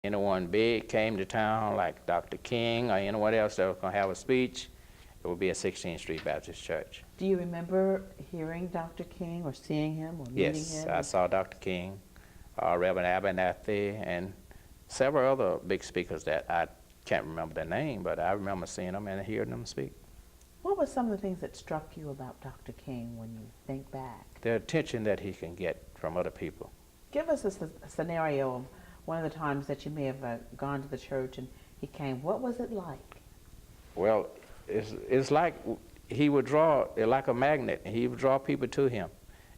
anyone big came to town, like Dr. King or anyone else that was going to have a speech, it would be at 16th Street Baptist Church. Do you remember hearing Dr. King or seeing him or meeting Yes, him? I saw Dr. King, Reverend Abernathy, and several other big speakers that I can't remember their name, but I remember seeing them and hearing them speak. What were some of the things that struck you about Dr. King when you think back? The attention that he can get from other people. Give us a scenario of one of the times that you may have gone to the church and he came. What was it like? Well, it's like he would draw, like a magnet. He would draw people to him.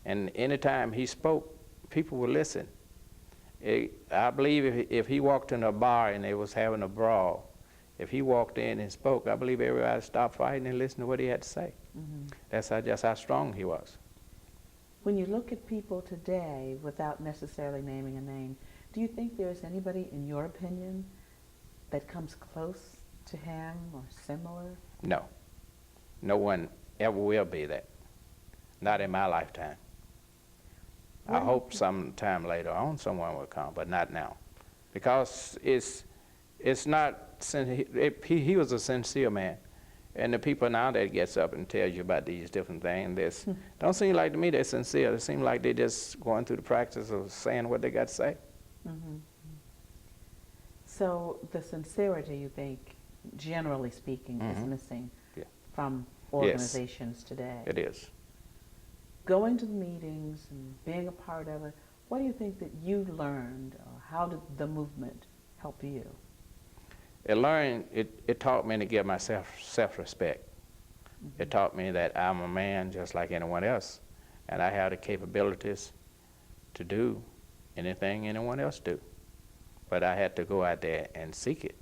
And anytime he spoke, people would listen. I believe if he walked in a bar and they was having a brawl, if he walked in and spoke, I believe everybody stopped fighting and listened to what he had to say. Mm-hmm. That's just how strong he was. When you look at people today, without necessarily naming a name, do you think there's anybody, in your opinion, that comes close to him or similar? No. No one ever will be that. Not in my lifetime. I hope sometime later on someone will come, but not now. Because it's not, he was a sincere man. And the people now that gets up and tells you about these different things, don't seem like to me they're sincere. It seems like they're just going through the practice of saying what they got to say. Mm-hmm. So the sincerity, you think, generally speaking, is missing from organizations today? It is. Going to the meetings and being a part of it, what do you think that you learned, or how did the movement help you? It taught me to give myself self-respect. It taught me that I'm a man just like anyone else, and I have the capabilities to do anything anyone else do. But I had to go out there and seek it.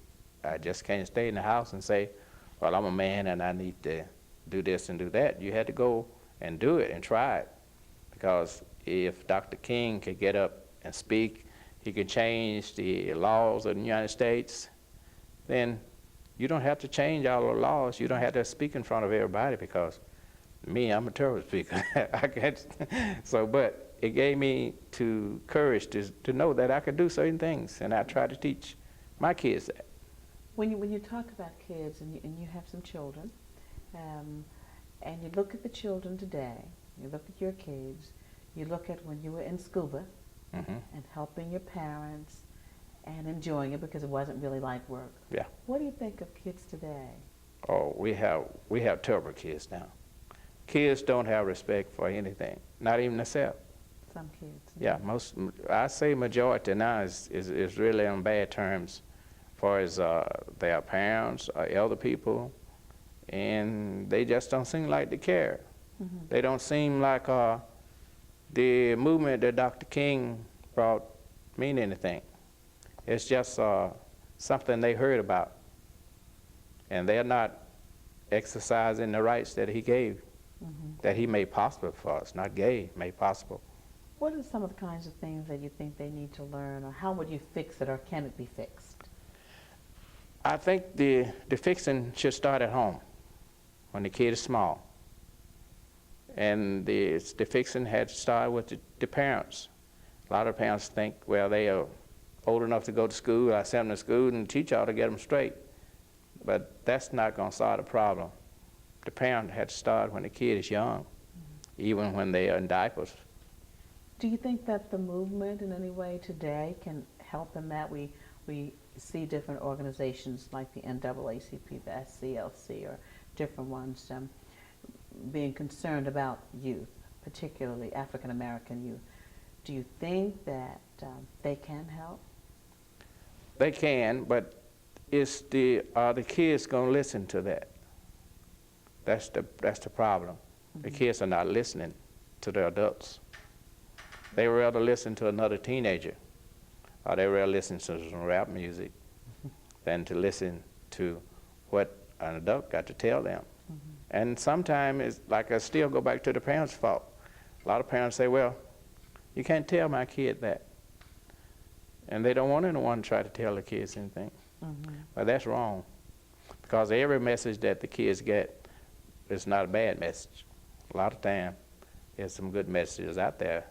I just can't stay in the house and say, well, I'm a man and I need to do this and do that. You had to go and do it and try it. Because if Dr. King could get up and speak, he could change the laws of the United States, then you don't have to change all the laws. You don't have to speak in front of everybody, because me, I'm a terrible speaker. I can't. So, but it gave me courage to know that I could do certain things, and I try to teach my kids that. When you talk about kids, and you have some children, and you look at the children today, you look at your kids, you look at when you were in scuba and helping your parents and enjoying it because it wasn't really like work. Yeah. What do you think of kids today? Oh, we have terrible kids now. Kids don't have respect for anything, not even themselves. Some kids. Yeah, I say majority now is really on bad terms, as far as their parents or elder people, and they just don't seem like they care. They don't seem like the movement that Dr. King brought mean anything. It's just something they heard about, and they're not exercising the rights that he gave, that he made possible for us, not gave, made possible. What are some of the kinds of things that you think they need to learn, or how would you fix it, or can it be fixed? I think the fixing should start at home, when the kid is small. And the fixing had to start with the parents. A lot of parents think, well, they are old enough to go to school, I send them to school and the teacher ought to get them straight. But that's not going to solve the problem. The parent had to start when the kid is young, even when they are in diapers. Do you think that the movement in any way today can help in that? We see different organizations like the NAACP, the SCLC, or different ones being concerned about youth, particularly African American youth. Do you think that they can help? They can, but are the kids going to listen to that? That's the problem. The kids are not listening to the adults. They rather listen to another teenager, or they rather listen to some rap music than to listen to what an adult got to tell them. And sometimes it's like I still go back to the parents' fault. A lot of parents say, well, you can't tell my kid that. And they don't want anyone to try to tell the kids anything. But that's wrong, because every message that the kids get is not a bad message. A lot of time there's some good messages out there,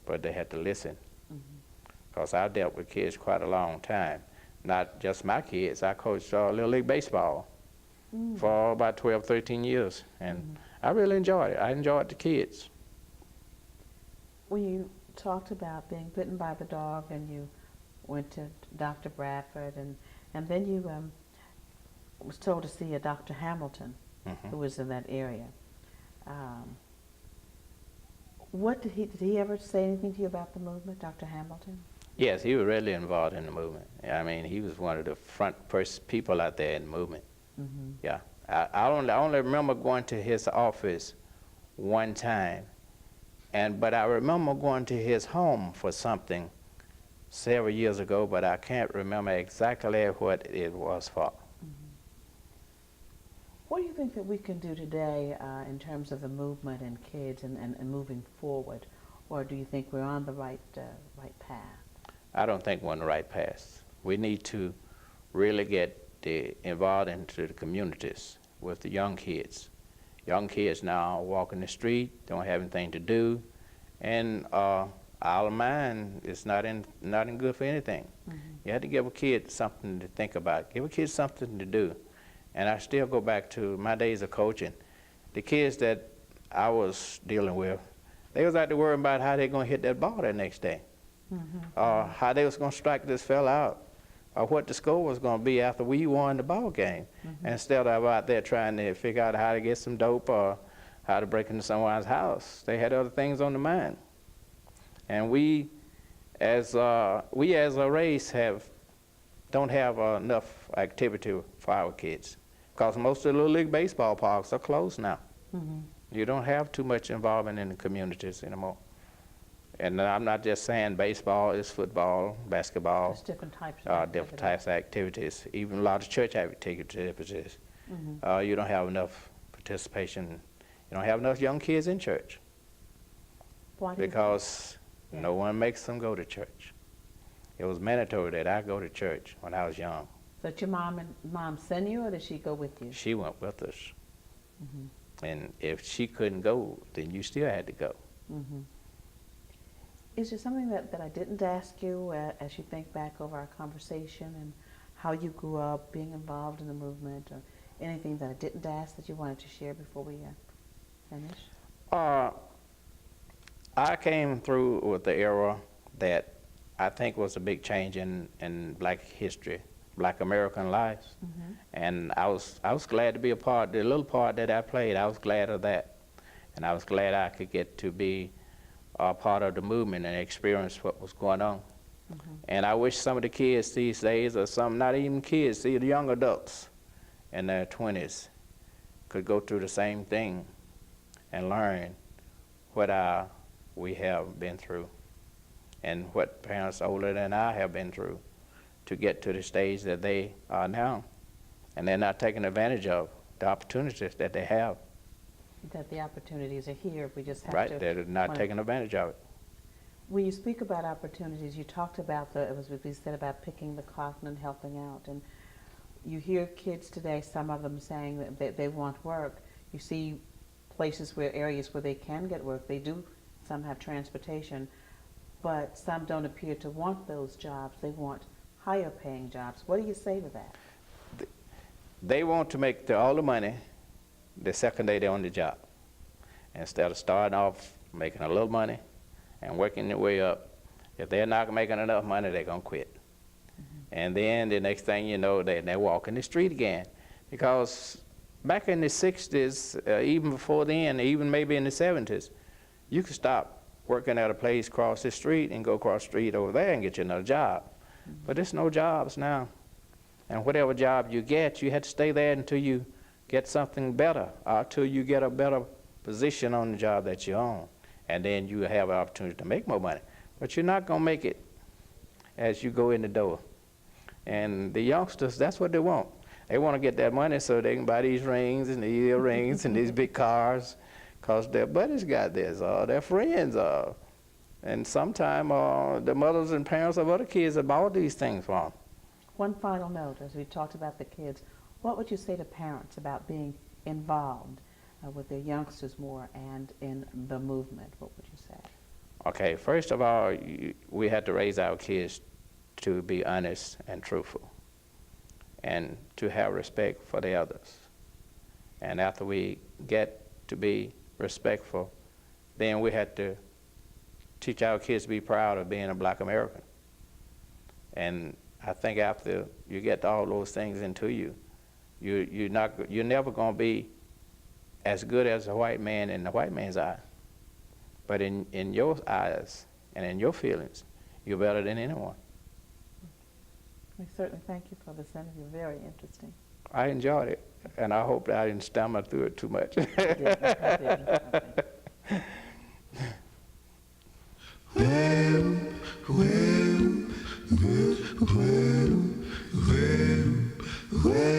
but they have to listen. because I dealt with kids quite a long time. Not just my kids. I coached Little League Baseball for about 12, 13 years, and I really enjoyed it. I enjoyed the kids. When you talked about being bitten by the dog and you went to Dr. Bradford and then you was told to see a Dr. Hamilton who was in that area. What did he ever say anything to you about the movement, Dr. Hamilton? Yes, he was really involved in the movement. I mean, he was one of the front people out there in the movement. Yeah, I only remember going to his office one time, but I remember going to his home for something several years ago, but I can't remember exactly what it was for. What do you think that we can do today in terms of the movement and kids and moving forward, or do you think we're on the right path? I don't think we're on the right path. We need to really get involved into the communities with the young kids. Young kids now walking the street, don't have anything to do, and our mind is not in good for anything. You have to give a kid something to think about. Give a kid something to do. And I still go back to my days of coaching. The kids that I was dealing with, they was out there worrying about how they're going to hit that ball that next day, or how they was going to strike this fella out, or what the score was going to be after we won the ball game. Instead of out there trying to figure out how to get some dope or how to break into someone's house, they had other things on the mind. And we as a race don't have enough activity for our kids, because most of the Little League Baseball parks are closed now. You don't have too much involvement in the communities anymore. And I'm not just saying baseball, it's football, basketball. There's different types of different types of activities, even a lot of church activities. You don't have enough participation. You don't have enough young kids in church. Why do you Because Yeah. no one makes them go to church. It was mandatory that I go to church when I was young. So did your mom send you, or did she go with you? She went with us. And if she couldn't go, then you still had to go. Is there something that I didn't ask you as you think back over our conversation and how you grew up being involved in the movement, or anything that I didn't ask that you wanted to share before we finish? I came through with the era that I think was a big change in black history, black American lives. And I was glad to be a part, the little part that I played, I was glad of that. And I was glad I could get to be a part of the movement and experience what was going on. And I wish some of the kids these days, or some, not even kids, the young adults in their 20s could go through the same thing and learn what we have been through and what parents older than I have been through to get to the stage that they are now. And they're not taking advantage of the opportunities that they have. That the opportunities are here, we just have to... Right, they're not taking advantage of it. When you speak about opportunities, you talked about it was what we said about picking the cotton and helping out. And you hear kids today, some of them saying that they want work. You see areas where they can get work. They do, some have transportation, but some don't appear to want those jobs. They want higher paying jobs. What do you say to that? They want to make all the money the second day they're on the job, instead of starting off making a little money and working their way up. If they're not making enough money, they're going to quit. And then the next thing you know, they're walking the street again. Because back in the 60s, even before then, even maybe in the 70s, you could stop working at a place across the street and go across the street over there and get you another job. But there's no jobs now. And whatever job you get, you have to stay there until you get something better, or until you get a better position on the job that you're on. And then you have an opportunity to make more money. But you're not going to make it as you go in the door. And the youngsters, that's what they want. They want to get that money so they can buy these rings and these earrings and these big cars, because their buddies got this, or their friends are. And sometimes the mothers and parents of other kids have bought these things for them. One final note, as we talked about the kids, what would you say to parents about being involved with their youngsters more and in the movement? What would you say? Okay, first of all, we had to raise our kids to be honest and truthful and to have respect for the others. And after we get to be respectful, then we had to teach our kids to be proud of being a black American. And I think after you get all those things into you, you're never going to be as good as a white man in the white man's eye. But in your eyes and in your feelings, you're better than anyone. We certainly thank you for this interview. Very interesting. I enjoyed it, and I hope that I didn't stammer through it too much. I didn't. Okay. Well,